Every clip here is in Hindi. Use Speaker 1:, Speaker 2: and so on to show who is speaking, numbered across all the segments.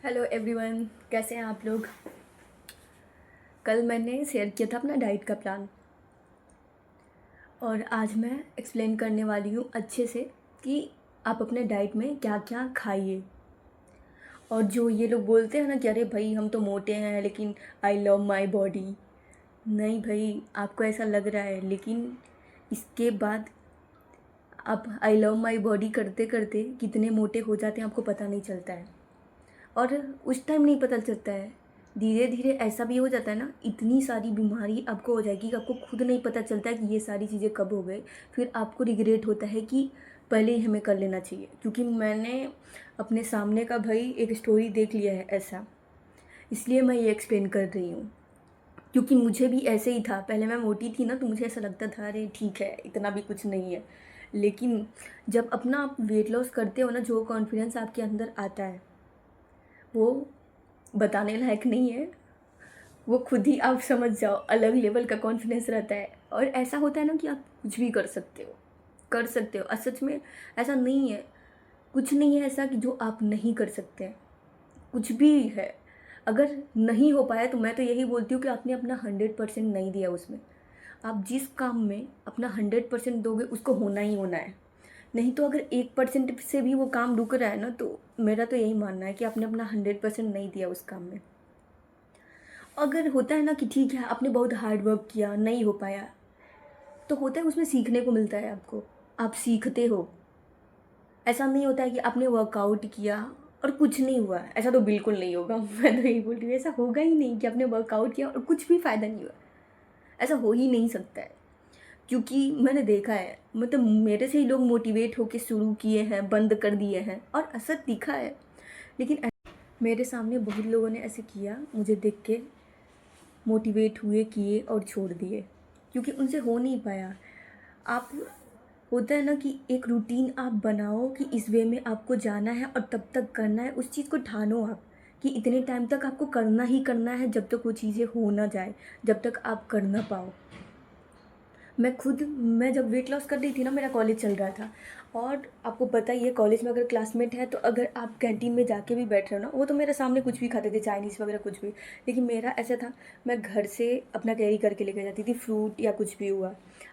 Speaker 1: हेलो एवरीवन, कैसे हैं आप लोग। कल मैंने शेयर किया था अपना डाइट का प्लान और आज मैं एक्सप्लेन करने वाली हूँ अच्छे से कि आप अपने डाइट में क्या क्या खाइए। और जो ये लोग बोलते हैं ना कि अरे भाई हम तो मोटे हैं लेकिन आई लव माई बॉडी, नहीं भाई, आपको ऐसा लग रहा है लेकिन इसके बाद आप आई लव माई बॉडी करते करते कितने मोटे हो जाते हैं आपको पता नहीं चलता है। और उस टाइम नहीं पता चलता है, धीरे धीरे ऐसा भी हो जाता है ना, इतनी सारी बीमारी आपको हो जाएगी कि आपको खुद नहीं पता चलता है कि ये सारी चीज़ें कब हो गए। फिर आपको रिग्रेट होता है कि पहले ही हमें कर लेना चाहिए, क्योंकि मैंने अपने सामने का भाई एक स्टोरी देख लिया है ऐसा, इसलिए मैं ये एक्सप्लेन कर रही हूँ। क्योंकि मुझे भी ऐसे ही था, पहले मैं मोटी थी ना तो मुझे ऐसा लगता था अरे ठीक है इतना भी कुछ नहीं है। लेकिन जब अपना आप वेट लॉस करते हो ना, जो कॉन्फिडेंस आपके अंदर आता है वो बताने लायक नहीं है। वो खुद ही आप समझ जाओ, अलग लेवल का कॉन्फिडेंस रहता है। और ऐसा होता है ना कि आप कुछ भी कर सकते हो, कर सकते हो। और सच में ऐसा नहीं है, कुछ नहीं है ऐसा कि जो आप नहीं कर सकते। कुछ भी है, अगर नहीं हो पाया तो मैं तो यही बोलती हूँ कि आपने अपना 100% नहीं दिया उसमें। आप जिस काम में अपना 100% दोगे उसको होना ही होना है। नहीं तो अगर 1% से भी वो काम रुक रहा है ना, तो मेरा तो यही मानना है कि आपने अपना 100% नहीं दिया उस काम में। अगर होता है ना कि ठीक है आपने बहुत हार्ड वर्क किया, नहीं हो पाया, तो होता है उसमें सीखने को मिलता है आपको, आप सीखते हो। ऐसा नहीं होता है कि आपने वर्कआउट किया और कुछ नहीं हुआ, ऐसा तो बिल्कुल नहीं होगा। मैं तो यही बोल रही हूँ, ऐसा होगा ही नहीं कि आपने वर्कआउट किया और कुछ भी फ़ायदा नहीं हुआ। ऐसा हो ही नहीं सकता है, क्योंकि मैंने देखा है, मतलब मेरे से ही लोग मोटिवेट होकर शुरू किए हैं, बंद कर दिए हैं और असर दिखा है। लेकिन मेरे सामने बहुत लोगों ने ऐसे किया, मुझे देख के मोटिवेट हुए, किए और छोड़ दिए, क्योंकि उनसे हो नहीं पाया। आप, होता है ना कि एक रूटीन आप बनाओ कि इस वे में आपको जाना है और तब तक करना है, उस चीज़ को ठानो आप कि इतने टाइम तक आपको करना ही करना है, जब तक वो चीज़ें हो ना जाए, जब तक आप कर ना पाओ। मैं जब वेट लॉस कर रही थी ना, मेरा कॉलेज चल रहा था। और आपको पता ही है कॉलेज में अगर क्लासमेट है तो अगर आप कैंटीन में जाके भी बैठ रहे हो ना, वो तो मेरे सामने कुछ भी खाते थे, चाइनीज़ वगैरह कुछ भी। लेकिन मेरा ऐसा था, मैं घर से अपना कैरी करके लेकर जाती थी, फ्रूट या कुछ भी हुआ,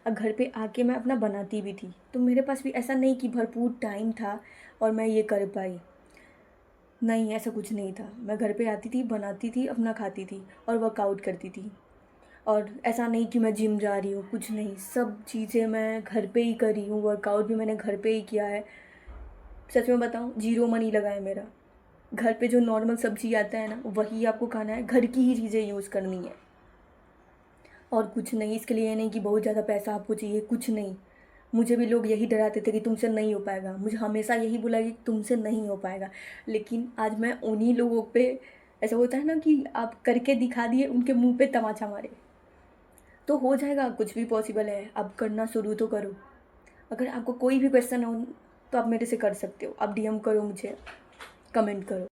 Speaker 1: और घर पे आके मैं अपना बनाती भी थी। तो मेरे पास भी ऐसा नहीं कि भरपूर टाइम था और मैं ये कर पाई, नहीं ऐसा कुछ नहीं था। मैं घर पे आती थी, बनाती थी, अपना खाती थी और वर्कआउट करती थी। और ऐसा नहीं कि मैं जिम जा रही हूँ, कुछ नहीं, सब चीज़ें मैं घर पे ही कर रही हूँ, वर्कआउट भी मैंने घर पे ही किया है। सच में बताऊँ, जीरो मनी लगा है मेरा। घर पे जो नॉर्मल सब्जी आता है ना, वही आपको खाना है, घर की ही चीज़ें यूज़ करनी है और कुछ नहीं। इसके लिए ये नहीं कि बहुत ज़्यादा पैसा आपको चाहिए, कुछ नहीं। मुझे भी लोग यही डराते थे कि तुमसे नहीं हो पाएगा, मुझे हमेशा यही बोला कि तुमसे नहीं हो पाएगा। लेकिन आज मैं उन्हीं लोगों पे, ऐसा होता है ना कि आप करके दिखा दिए, उनके मुंह पे तमाचा मारे, तो हो जाएगा, कुछ भी पॉसिबल है। अब करना शुरू तो करो। अगर आपको कोई भी क्वेश्चन हो तो आप मेरे से कर सकते हो, आप डीएम करो मुझे, कमेंट करो।